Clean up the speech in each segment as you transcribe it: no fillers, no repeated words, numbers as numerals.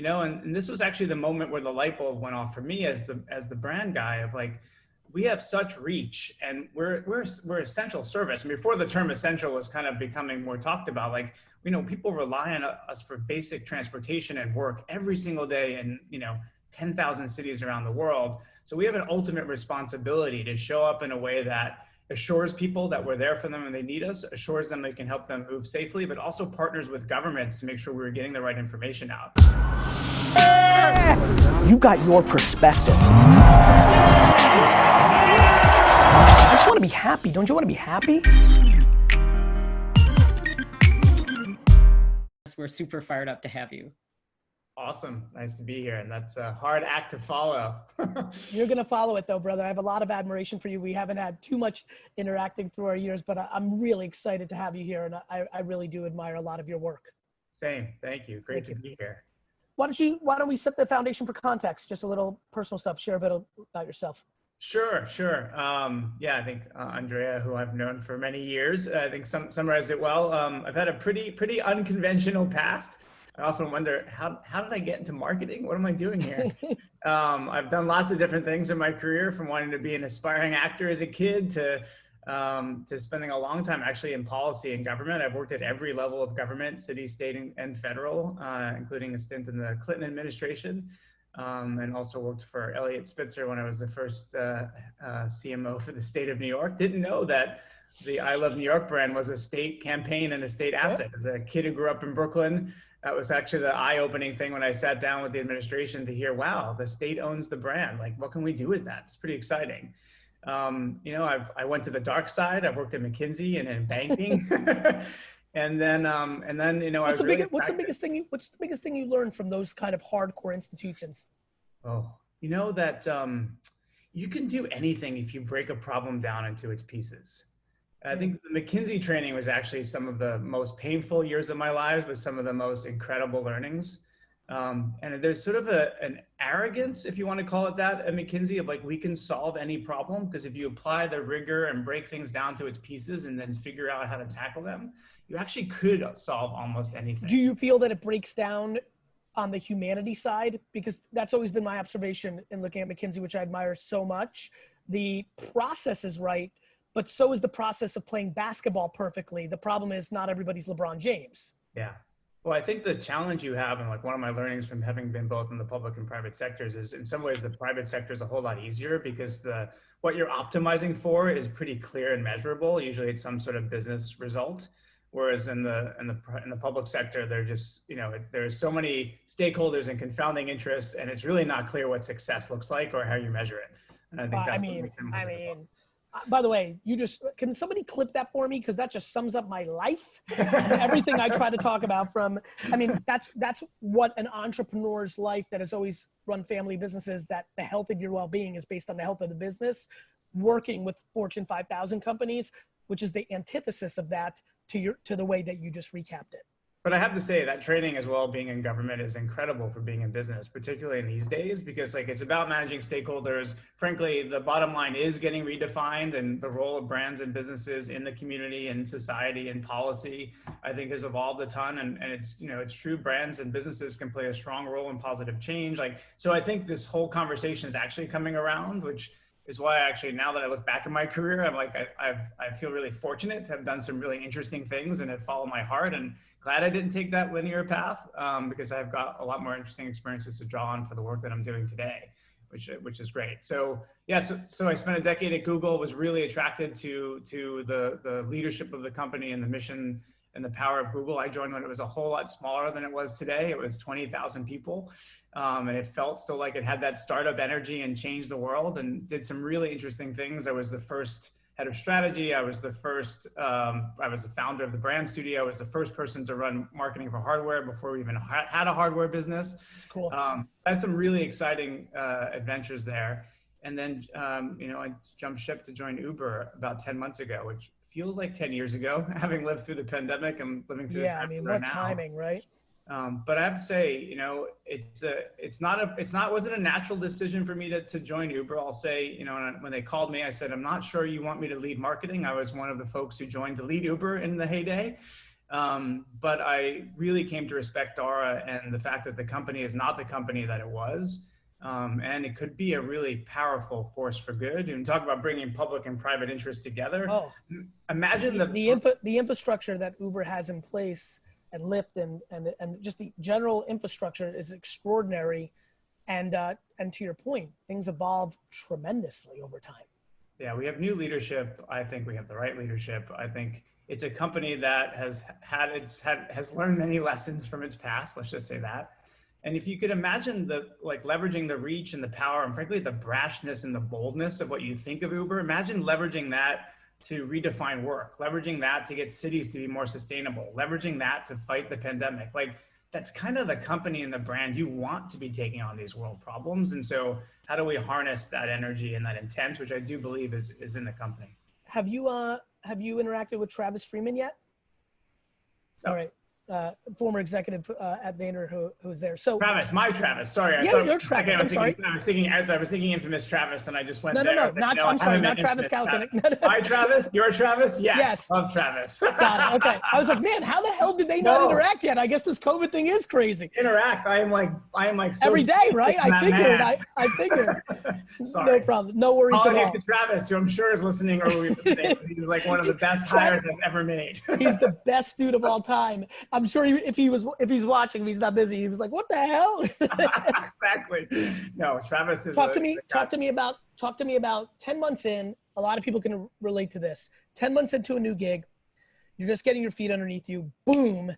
and this was actually the moment where the light bulb went off for me as the brand guy of like, we have such reach and we're essential service. And before the term essential was kind of becoming more talked about, like, people rely on us for basic transportation and work every single day in, 10,000 cities around the world. So we have an ultimate responsibility to show up in a way that assures people that we're there for them when they need us, assures them they can help them move safely, but also partners with governments to make sure we're getting the right information out. You got your perspective. I just want to be happy. Don't you want to be happy? We're super fired up to have you. Awesome. Nice to be here. And that's a hard act to follow. You're going to follow it though, brother. I have a lot of admiration for you. We haven't had too much interacting through our years, but I'm really excited to have you here. And I really do admire a lot of your work. Same. Thank you. Great to be here. Why don't we set the foundation for context? Just a little personal stuff. Share a bit about yourself. Sure. I think Andrea, who I've known for many years, I think summarized it well. I've had a pretty unconventional past. I often wonder, how did I get into marketing? What am I doing here? I've done lots of different things in my career, from wanting to be an aspiring actor as a kid to spending a long time actually in policy and government. I've worked at every level of government, city, state, and federal, including a stint in the Clinton administration. And also worked for Eliot Spitzer when I was the first CMO for the state of New York. Didn't know that the I Love New York brand was a state campaign and a state asset. As a kid who grew up in Brooklyn, that was actually the eye-opening thing when I sat down with the administration to hear, wow, the state owns the brand. Like, what can we do with that? It's pretty exciting. I went to the dark side. I've worked at McKinsey and in banking. And then, what's the biggest thing you learned from those kind of hardcore institutions? Oh, that you can do anything if you break a problem down into its pieces. I think the McKinsey training was actually some of the most painful years of my life, with some of the most incredible learnings. And there's sort of an arrogance, if you want to call it that, at McKinsey, of like, we can solve any problem, because if you apply the rigor and break things down to its pieces and then figure out how to tackle them, you actually could solve almost anything. Do you feel that it breaks down on the humanity side? Because that's always been my observation in looking at McKinsey, which I admire so much. The process is right, but so is the process of playing basketball perfectly. The problem is not everybody's LeBron James. Yeah. Well, I think the challenge you have, and like one of my learnings from having been both in the public and private sectors, is in some ways the private sector is a whole lot easier, because what you're optimizing for is pretty clear and measurable. Usually it's some sort of business result. Whereas in the public sector, they're just, there's so many stakeholders and confounding interests, and it's really not clear what success looks like or how you measure it. And I think that's what makes it more difficult. By the way, can somebody clip that for me? Because that just sums up my life. Everything I try to talk about that's what an entrepreneur's life that has always run family businesses, that the health of your well-being is based on the health of the business. Working with Fortune 5,000 companies, which is the antithesis of that, to the way that you just recapped it. But I have to say that training as well, being in government, is incredible for being in business, particularly in these days, because it's about managing stakeholders. Frankly, the bottom line is getting redefined, and the role of brands and businesses in the community and society and policy, I think, has evolved a ton. And it's, it's true, brands and businesses can play a strong role in positive change. So I think this whole conversation is actually coming around, which is why actually, now that I look back at my career, I'm like, I feel really fortunate to have done some really interesting things and have followed my heart, and glad I didn't take that linear path, because I've got a lot more interesting experiences to draw on for the work that I'm doing today, which is great. So yeah, so I spent a decade at Google, was really attracted to the leadership of the company and the mission and the power of Google. I joined when it was a whole lot smaller than it was today. It was 20,000 people. And it felt still like it had that startup energy and changed the world, and did some really interesting things. I was the first head of strategy. I was the founder of the brand studio. I was the first person to run marketing for hardware before we even had a hardware business. Cool. I had some really exciting adventures there. And then, I jumped ship to join Uber about 10 months ago, which feels like 10 years ago, having lived through the pandemic and living through the time what now. timing, right? But I have to say, wasn't a natural decision for me to join Uber. I'll say, when they called me, I said, I'm not sure you want me to lead marketing. I was one of the folks who joined to lead Uber in the heyday. But I really came to respect Dara and the fact that the company is not the company that it was. And it could be a really powerful force for good. And talk about bringing public and private interests together. Oh, Imagine the infrastructure that Uber has in place and Lyft and just the general infrastructure is extraordinary. And to your point, things evolve tremendously over time. Yeah, we have new leadership. I think we have the right leadership. I think it's a company that has learned many lessons from its past. Let's just say that. And if you could imagine leveraging the reach and the power and frankly the brashness and the boldness of what you think of Uber, imagine leveraging that to redefine work, leveraging that to get cities to be more sustainable, leveraging that to fight the pandemic. Like, that's kind of the company and the brand you want to be taking on these world problems. And so how do we harness that energy and that intent, which I do believe is in the company? Have you interacted with Travis Freeman yet? Oh. All right. Former executive at Vayner who's there. So Travis, my Travis. Sorry, you're Travis. I'm sorry. I was thinking infamous Travis, and I just went No. I'm sorry, not Travis Kalanick. No. My Travis, your Travis. Yes. Love Travis. Got it. Okay. I was like, man, how the hell did they not interact yet? I guess this COVID thing is crazy. Interact. I am like so every day, right? I figured. Sorry. No problem. No worries at all. Apologies to Travis, who I'm sure is listening, or he's like one of the best hires I've ever made. He's the best dude of all time. I'm sure if he's watching, if he's not busy, he was like, "What the hell?" Exactly. No, Travis is. Talk to me about 10 months in. A lot of people can relate to this. 10 months into a new gig, you're just getting your feet underneath you. Boom,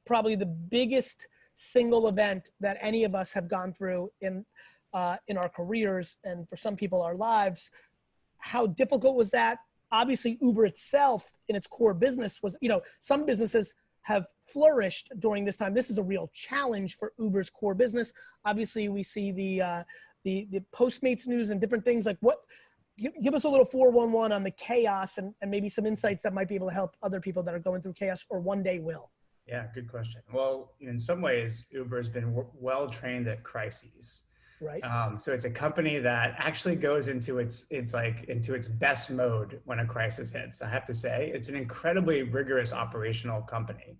probably the biggest single event that any of us have gone through in our careers, and for some people, our lives. How difficult was that? Obviously, Uber itself in its core business was, some businesses have flourished during this time. This is a real challenge for Uber's core business. Obviously, we see the Postmates news and different things like give us a little 411 on the chaos and maybe some insights that might be able to help other people that are going through chaos or one day will. Yeah, good question. Well, in some ways, Uber has been well trained at crises. Right. So it's a company that actually goes into its best mode when a crisis hits. I have to say, it's an incredibly rigorous operational company.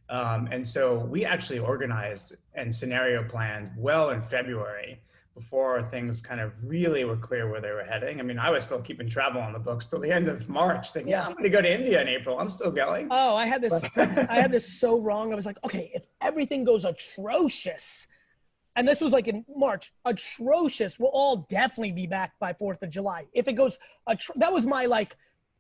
And so we actually organized and scenario planned well in February before things kind of really were clear where they were heading. I mean, I was still keeping travel on the books till the end of March thinking, I'm going to go to India in April. I'm still going. Oh, I had this so wrong. I was like, okay, if everything goes atrocious, and this was like in March, atrocious, we'll all definitely be back by 4th of July. If it goes, that was my like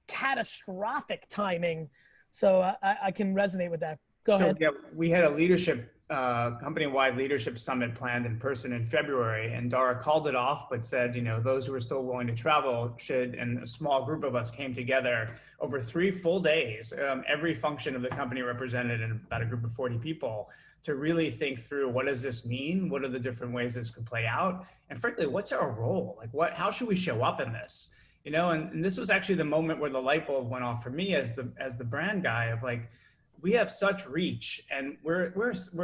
catastrophic timing. So I can resonate with that. Go ahead. Yeah, we had a company-wide leadership summit planned in person in February, and Dara called it off, but said, those who are still willing to travel should, and a small group of us came together over 3 full days, every function of the company represented in about a group of 40 people, to really think through, what does this mean? What are the different ways this could play out? And frankly, what's our role? Like how should we show up in this? And this was actually the moment where the light bulb went off for me as the brand guy of like, we have such reach and we're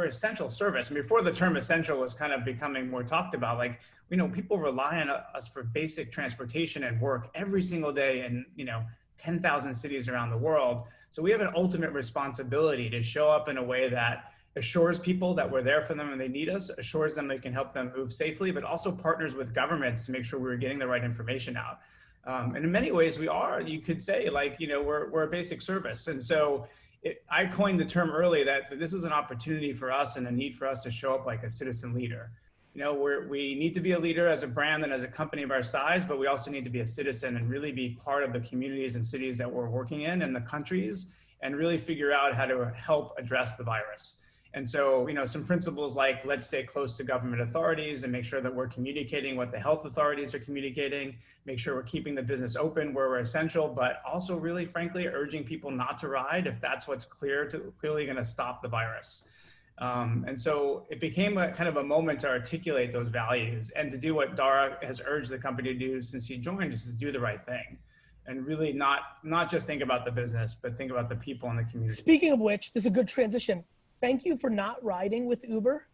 essential service. And before the term essential was kind of becoming more talked about, like, people rely on us for basic transportation and work every single day in, 10,000 cities around the world. So we have an ultimate responsibility to show up in a way that assures people that we're there for them when they need us, assures them they can help them move safely, but also partners with governments to make sure we're getting the right information out. And in many ways we are, you could say, like, we're a basic service. And so I coined the term early that this is an opportunity for us and a need for us to show up like a citizen leader. We need to be a leader as a brand and as a company of our size, but we also need to be a citizen and really be part of the communities and cities that we're working in and the countries, and really figure out how to help address the virus. And so, some principles like, let's stay close to government authorities and make sure that we're communicating what the health authorities are communicating, make sure we're keeping the business open where we're essential, but also really, frankly, urging people not to ride if that's what's clearly going to stop the virus. And so it became a kind of a moment to articulate those values and to do what Dara has urged the company to do since he joined, is to do the right thing. And really not just think about the business, but think about the people in the community. Speaking of which, this is a good transition. Thank you for not riding with Uber.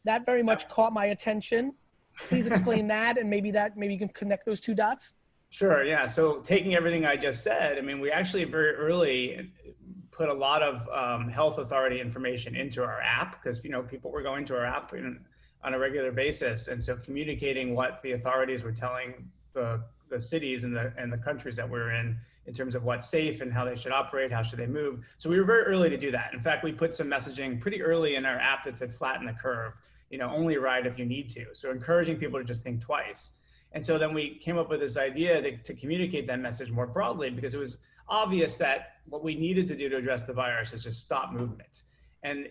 That very much caught my attention. Please explain that, and maybe you can connect those 2 dots. Sure, yeah. So taking everything I just said, I mean, we actually very early put a lot of health authority information into our app because, people were going to our app on a regular basis. And so communicating what the authorities were telling the cities and the countries that we're in terms of what's safe and how they should operate, how should they move. So we were very early to do that. In fact, we put some messaging pretty early in our app that said flatten the curve, only ride if you need to. So encouraging people to just think twice. And so then we came up with this idea to communicate that message more broadly, because it was obvious that what we needed to do to address the virus is just stop movement. And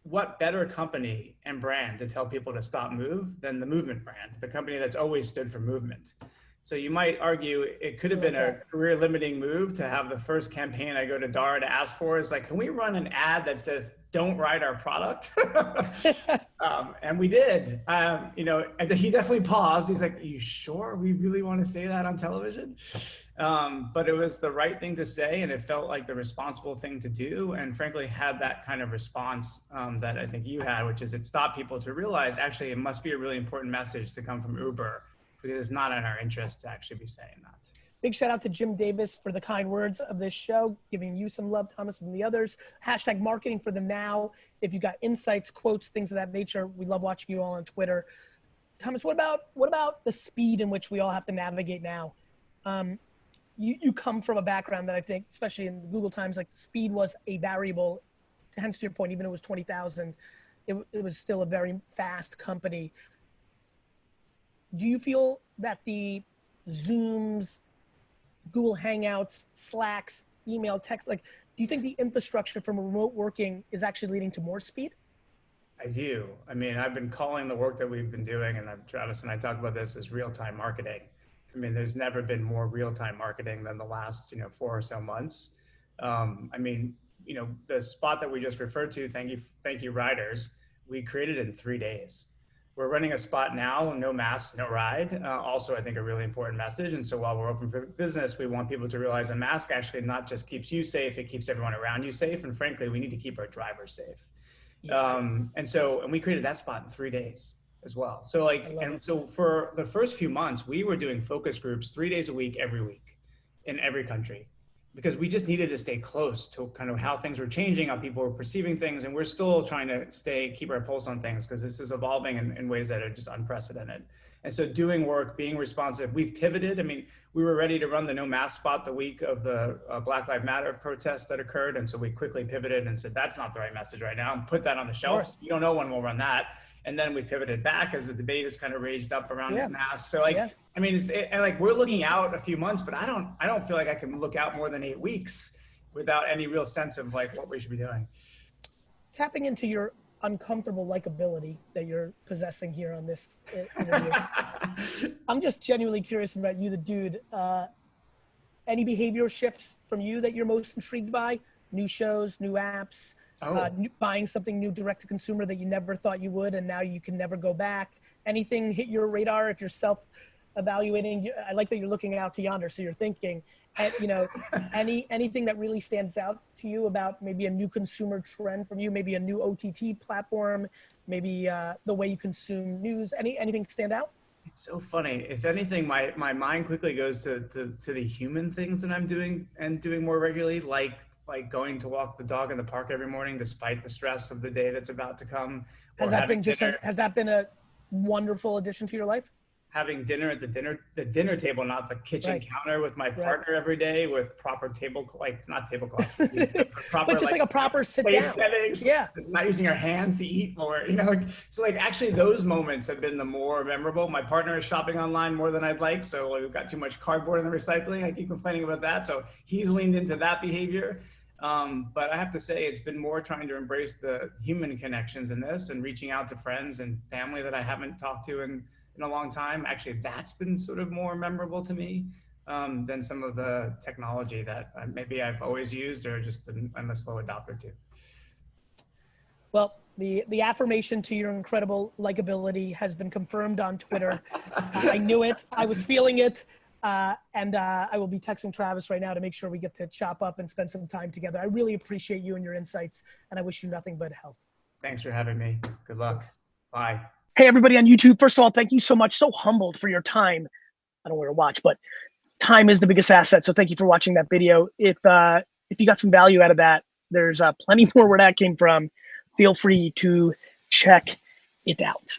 what better company and brand to tell people to stop move than the Movement brand, the company that's always stood for movement. So you might argue it could have been a career limiting move to have the first campaign I go to Dara to ask for is like, can we run an ad that says, don't ride our product? And we did, and he definitely paused. He's like, are you sure we really want to say that on television? But it was the right thing to say, and it felt like the responsible thing to do, and frankly had that kind of response that I think you had, which is it stopped people to realize actually it must be a really important message to come from Uber, because it's not in our interest to actually be saying that. Big shout out to Jim Davis for the kind words of this show, giving you some love, Thomas, and the others. # marketing for the now. If you got insights, quotes, things of that nature, we love watching you all on Twitter. Thomas, what about the speed in which we all have to navigate now? You come from a background that I think, especially in Google times, like speed was a variable. Hence to your point, even if it was 20,000, it was still a very fast company. Do you feel that the Zooms, Google Hangouts, Slacks, email, text, do you think the infrastructure from remote working is actually leading to more speed? I do. I mean, I've been calling the work that we've been doing, and Travis and I talk about this, as real-time marketing. I mean, there's never been more real-time marketing than the last, 4 or so months. The spot that we just referred to, thank you riders, we created in 3 days. We're running a spot now, no mask, no ride. Also, I think a really important message. And so while we're open for business, we want people to realize a mask actually not just keeps you safe, it keeps everyone around you safe. And frankly, we need to keep our drivers safe. Yeah. And we created that spot in 3 days as well. So so for the first few months, we were doing focus groups 3 days a week, every week in every country, because we just needed to stay close to kind of how things were changing, how people were perceiving things. And we're still trying to keep our pulse on things, because this is evolving in ways that are just unprecedented. And so doing work, being responsive, we've pivoted. I mean, we were ready to run the no mask spot the week of the Black Lives Matter protests that occurred. And so we quickly pivoted and said, that's not the right message right now, and put that on the shelf. You don't know when we'll run that. And then we pivoted back as the debate has kind of raged up around masks. So I mean, we're looking out a few months, but I don't feel like I can look out more than 8 weeks without any real sense of what we should be doing. Tapping into your uncomfortable likability that you're possessing here on this interview. I'm just genuinely curious about you, the dude. Any behavior shifts from you that you're most intrigued by? New shows, new apps, buying something new direct to consumer that you never thought you would, and now you can never go back. Anything hit your radar if you're self-evaluating? I like that you're looking out to yonder, so you're thinking. Anything that really stands out to you about maybe a new consumer trend from you, maybe a new OTT platform, maybe the way you consume news? Anything stand out? It's so funny. If anything, my mind quickly goes to the human things that I'm doing and doing more regularly, like going to walk the dog in the park every morning, despite the stress of the day that's about to come. Has that been a wonderful addition to your life? Having dinner at the dinner table, not the kitchen counter, with my partner every day, with proper not tablecloths, proper, but just like a proper sit down settings. Yeah, not using our hands to eat more. Actually those moments have been the more memorable. My partner is shopping online more than I'd like, so we've got too much cardboard in the recycling. I keep complaining about that, so he's leaned into that behavior. But I have to say, it's been more trying to embrace the human connections in this, and reaching out to friends and family that I haven't talked to in a long time. Actually, that's been sort of more memorable to me than some of the technology that maybe I've always used, or just I'm a slow adopter to. Well, the affirmation to your incredible likability has been confirmed on Twitter. I knew it. I was feeling it. And I will be texting Travis right now to make sure we get to chop up and spend some time together. I really appreciate you and your insights, and I wish you nothing but health. Thanks for having me. Good luck. Thanks. Bye. Hey, everybody on YouTube. First of all, thank you so much. So humbled for your time. I don't know where to watch, but time is the biggest asset. So thank you for watching that video. If if you got some value out of that, there's plenty more where that came from. Feel free to check it out.